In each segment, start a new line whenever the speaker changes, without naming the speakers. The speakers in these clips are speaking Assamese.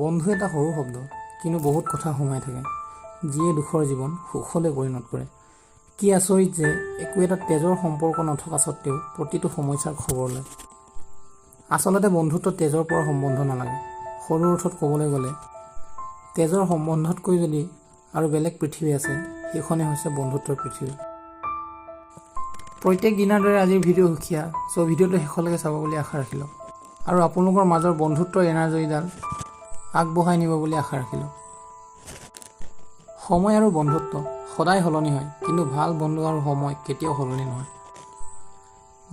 বন্ধু এটা সৰু শব্দ, কিন্তু বহুত কথা সোমাই থাকে, যিয়ে দুখৰ জীৱন সুখলৈ পৰিণত কৰে। কি আচৰিত যে একো এটা তেজৰ সম্পৰ্ক নথকা স্বত্বেও প্ৰতিটো সমস্যাৰ খবৰ লয়। আচলতে বন্ধুত্ব তেজৰ পৰা সম্বন্ধ নালাগে। সৰু অৰ্থত ক'বলৈ গ'লে তেজৰ সম্বন্ধতকৈ যদি আৰু বেলেগ পৃথিৱী আছে, সেইখনেই হৈছে বন্ধুত্বৰ পৃথিৱী। প্ৰত্যেক দিনাৰ দৰে আজিৰ ভিডিঅ' সুকীয়া, চ' ভিডিঅ'টো শেষলৈকে চাব বুলি আশা ৰাখিলোঁ আৰু আপোনালোকৰ মাজৰ বন্ধুত্বৰ এনাৰ্জিডাল আগবঢ়াই নিব বুলি আশা ৰাখিলোঁ। সময় আৰু বন্ধুত্ব সদায় সলনি হয়, কিন্তু ভাল বন্ধু আৰু সময় কেতিয়াও সলনি নহয়।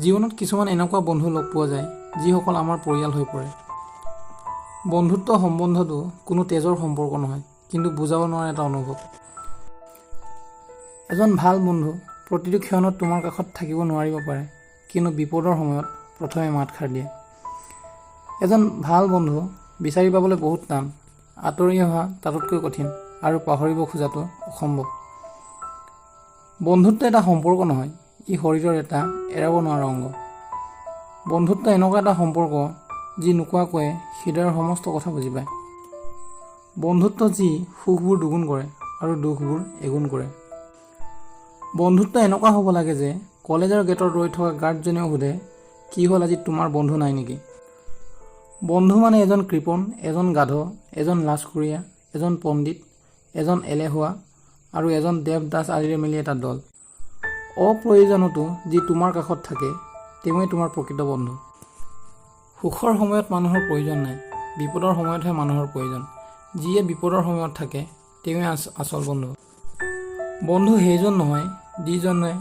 জীৱনত কিছুমান এনেকুৱা বন্ধু লগ পোৱা যায়, যিসকল আমাৰ পৰিয়াল হৈ পৰে। বন্ধুত্ব সম্বন্ধটো কোনো তেজৰ সম্পৰ্ক নহয়, কিন্তু বুজাব নোৱাৰা এটা অনুভৱ। এজন ভাল বন্ধু প্ৰতিটো ক্ষণত তোমাৰ কাষত থাকিব নোৱাৰিব পাৰে, কিন্তু বিপদৰ সময়ত প্ৰথমে মাতষাৰ দিয়ে। এজন ভাল বন্ধু বিচাৰি পাবলৈ বহুত টান, আঁতৰি অহা তাতোতকৈ কঠিন, আৰু পাহৰিব খোজাটো অসম্ভৱ। বন্ধুত্ব এটা সম্পৰ্ক নহয়, ই শৰীৰৰ এটা এৰাব নোৱাৰা অংগ। বন্ধুত্ব এনেকুৱা এটা সম্পৰ্ক যি নোকোৱাকৈয়ে হৃদয়ৰ সমস্ত কথা বুজি পায়। বন্ধুত্ব যি সুখবোৰ দুগুণ কৰে আৰু দুখবোৰ এগুণ কৰে। বন্ধুত্ব এনেকুৱা হ'ব লাগে যে কলেজৰ গেটত ৰৈ থকা গাৰ্ডজনেও সোধে, কি হ'ল আজি তোমাৰ বন্ধু নাই নেকি? বন্ধু মানে এজন কৃপণ, এজন গাধ, এজন লাজকুৰীয়া, এজন পণ্ডিত, এজন এলেহুৱা আৰু এজন দেৱদাস আদিৰে মিলি এটা দল। অপ্ৰয়োজনতো যি তোমাৰ কাষত থাকে, তেওঁৱেই তোমাৰ প্ৰকৃত বন্ধু। সুখৰ সময়ত মানুহৰ প্ৰয়োজন নাই, বিপদৰ সময়তহে মানুহৰ প্ৰয়োজন। যিয়ে বিপদৰ সময়ত থাকে, তেওঁৱেই আচল বন্ধু। বন্ধু সেইজন নহয় যিজনে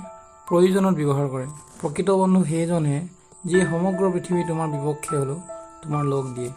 প্ৰয়োজনত ব্যৱহাৰ কৰে। প্ৰকৃত বন্ধু সেইজনহে যিয়ে সমগ্ৰ পৃথিৱী তোমাৰ বিপক্ষে হ'লেও তোমাৰ লগ দিয়ে।